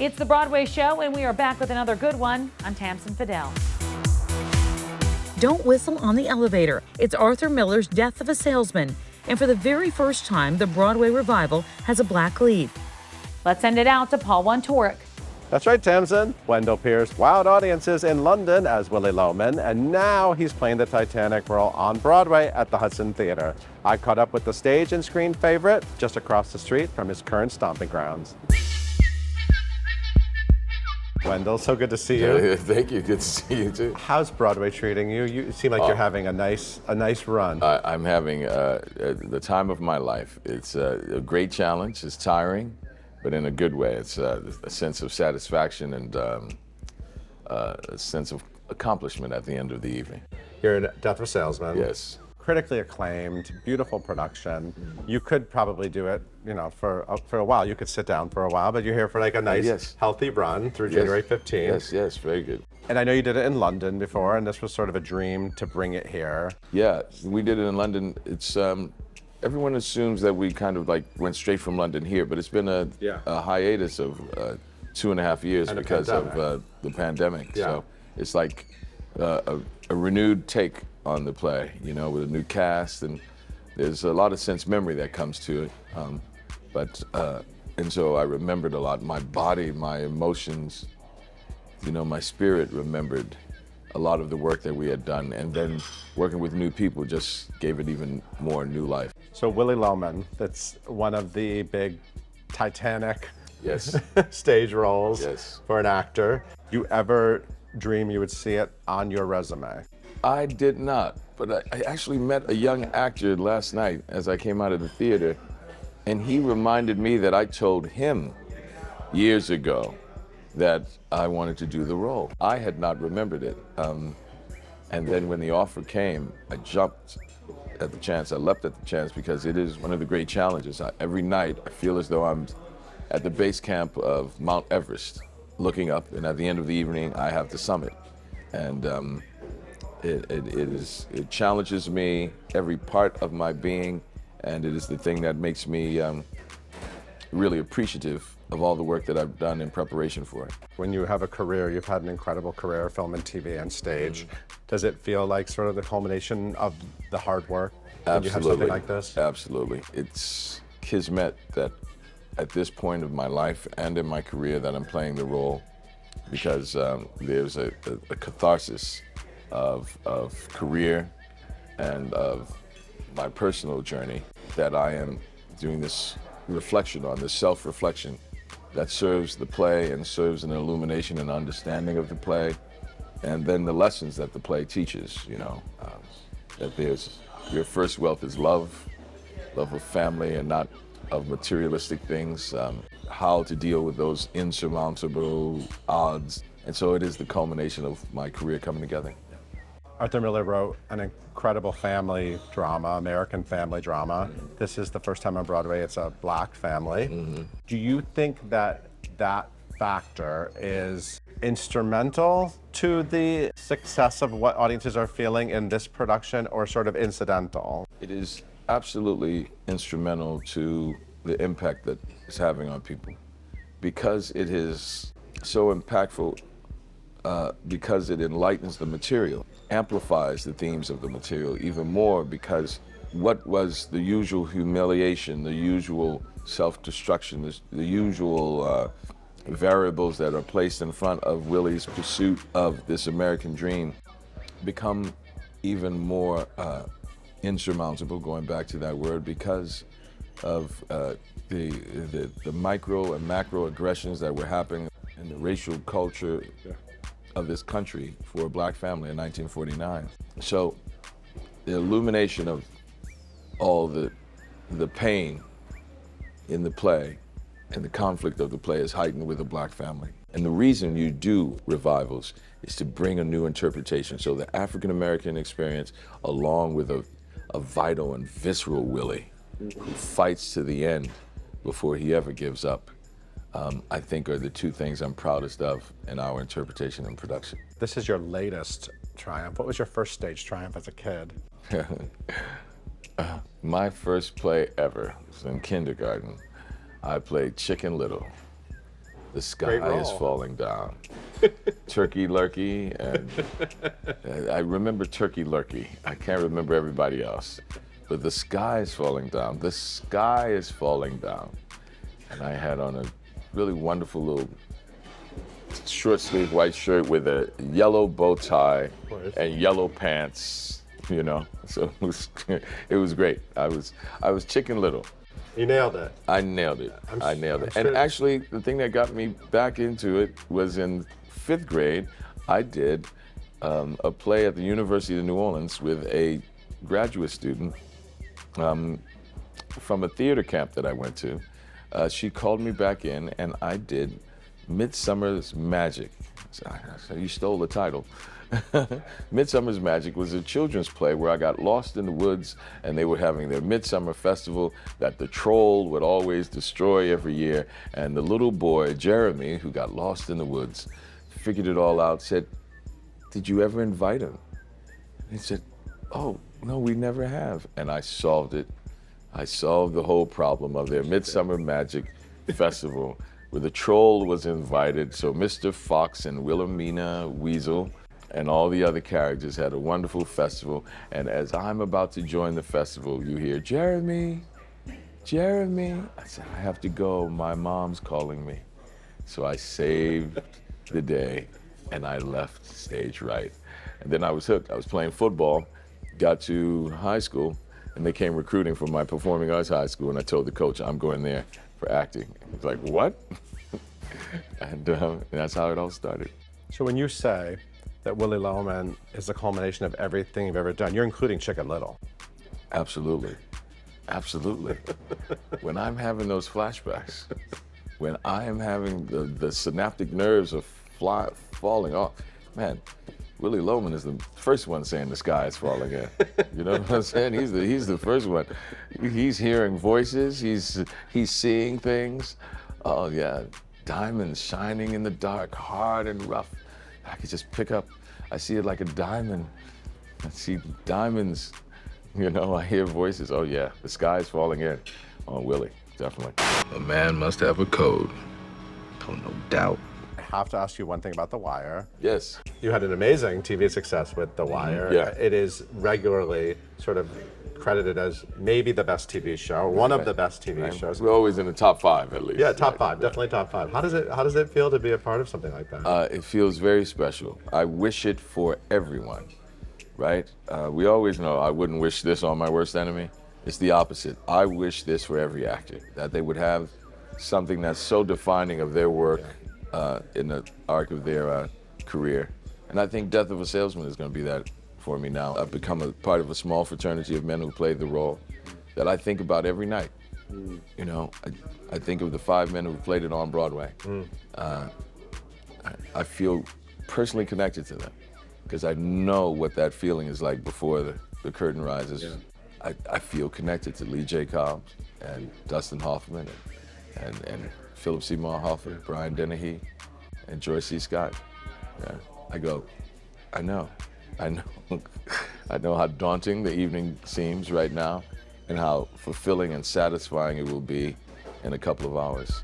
It's the Broadway show, and we are back with another good one. I'm Tamsin Fidel. Don't Whistle on the Elevator. It's Arthur Miller's Death of a Salesman. And for the very first time, the Broadway revival has a black lead. Let's send it out to Paul Wontorek. That's right, Tamsin. Wendell Pierce wowed audiences in London as Willy Loman, and now he's playing the Titanic role on Broadway at the Hudson Theater. I caught up with the stage and screen favorite just across the street from his current stomping grounds. Wendell, so good to see you. Thank you. Good to see you too. How's Broadway treating you? You seem like you're having a nice run. I'm having the time of my life. It's a great challenge. It's tiring, but in a good way. It's a sense of satisfaction and a sense of accomplishment at the end of the evening. You're in Death of a Salesman. Yes. Critically acclaimed, beautiful production. You could probably do it, for a while. You could sit down for a while, but you're here for like a nice, healthy run through January 15th. Yes, very good. And I know you did it in London before, and this was sort of a dream to bring it here. Yeah, we did it in London. It's everyone assumes that we kind of like went straight from London here, but it's been a hiatus of 2.5 years and because of the pandemic. Yeah. So it's like a renewed take on the play, with a new cast, and there's a lot of sense memory that comes to it. And so I remembered a lot. My body, my emotions, my spirit remembered a lot of the work that we had done, and then working with new people just gave it even more new life. So Willy Loman, that's one of the big Titanic stage roles for an actor. You ever dream you would see it on your resume? I did not, but I actually met a young actor last night as I came out of the theater, and he reminded me that I told him years ago that I wanted to do the role. I had not remembered it. And then when the offer came, I jumped at the chance. I leapt at the chance because it is one of the great challenges. Every night I feel as though I'm at the base camp of Mount Everest, looking up, and at the end of the evening I have the summit. And it challenges me, every part of my being, and it is the thing that makes me really appreciative of all the work that I've done in preparation for it. When you have a career, you've had an incredible career, film and TV and stage. Does it feel like sort of the culmination of the hard work when you have something like this? Absolutely. It's kismet that at this point of my life and in my career that I'm playing the role, because there's a catharsis of career and of my personal journey that I am doing this reflection on, this self-reflection that serves the play and serves an illumination and understanding of the play, and then the lessons that the play teaches, that there's your first wealth is love of family and not of materialistic things, how to deal with those insurmountable odds. And so it is the culmination of my career coming together. Arthur Miller wrote an incredible family drama, American family drama. This is the first time on Broadway it's a black family. Do you think that factor is instrumental to the success of what audiences are feeling in this production, or sort of incidental? It is absolutely instrumental to the impact that it's having on people, because it is so impactful, because it enlightens the material, amplifies the themes of the material even more, because what was the usual humiliation, the usual self-destruction, the usual variables that are placed in front of Willy's pursuit of this American dream become even more insurmountable, going back to that word, because of the micro and macro aggressions that were happening in the racial culture of this country for a black family in 1949. So the illumination of all the pain in the play and the conflict of the play is heightened with a black family. And the reason you do revivals is to bring a new interpretation. So the African American experience, along with a vital and visceral Willy who fights to the end before he ever gives up, I think are the two things I'm proudest of in our interpretation and production. This is your latest triumph. What was your first stage triumph as a kid? My first play ever was in kindergarten. I played Chicken Little The sky is role. falling down. Turkey Lurkey, and I remember Turkey Lurkey. I can't remember everybody else. But the sky is falling down. The sky is falling down. And I had on a really wonderful little short sleeve white shirt with a yellow bow tie and yellow pants, you know. So it was great. I was Chicken Little. You nailed it. I nailed it. I nailed it. I'm And sure- actually, the thing that got me back into it was in 5th grade. I did a play at the University of New Orleans with a graduate student from a theater camp that I went to. She called me back in, and I did Midsummer's Magic. So you stole the title. Midsummer's Magic was a children's play where I got lost in the woods, and they were having their Midsummer Festival that the troll would always destroy every year. And the little boy, Jeremy, who got lost in the woods, figured it all out, said, "Did you ever invite him?" He said, "Oh, no, we never have." And I solved it. I solved the whole problem of their Midsummer Magic Festival, where the troll was invited. So Mr. Fox and Wilhelmina Weasel and all the other characters had a wonderful festival. And as I'm about to join the festival, you hear, "Jeremy, Jeremy." I said, "I have to go. My mom's calling me." So I saved the day, and I left stage right. And then I was hooked. I was playing football, got to high school, and they came recruiting for my performing arts high school, and I told the coach, "I'm going there for acting." He's like, "What?" and that's how it all started. So when you say that Willie Loman is the culmination of everything you've ever done, you're including Chicken Little. Absolutely. Absolutely. When I'm having those flashbacks, when I am having the synaptic nerves of falling off, man, Willie Loman is the first one saying the sky is falling in. You know what I'm saying? He's the first one. He's hearing voices. He's seeing things. Oh yeah, diamonds shining in the dark, hard and rough. I could just pick up. I see it like a diamond. I see diamonds. You know, I hear voices. Oh yeah, the sky is falling in. On Willie, definitely. A man must have a code. Oh, no doubt. I have to ask you one thing about The Wire. Yes. You had an amazing TV success with The Wire. Yeah. It is regularly sort of credited as maybe the best TV show, one of the best TV shows. We're always in the top 5 at least. Yeah, top 5, definitely top 5. How does it feel to be a part of something like that? It feels very special. I wish it for everyone, right? We always know I wouldn't wish this on my worst enemy. It's the opposite. I wish this for every actor, that they would have something that's so defining of their work in the arc of their career. And I think Death of a Salesman is going to be that for me now. I've become a part of a small fraternity of men who played the role that I think about every night. You know, I think of the 5 men who played it on Broadway. I feel personally connected to them because I know what that feeling is like before the curtain rises. Yeah. I feel connected to Lee J. Cobbs and Dustin Hoffman and Philip Seymour Hoffman, Brian Dennehy, and Joyce C. Scott. Yeah. I go, I know I know how daunting the evening seems right now and how fulfilling and satisfying it will be in a couple of hours.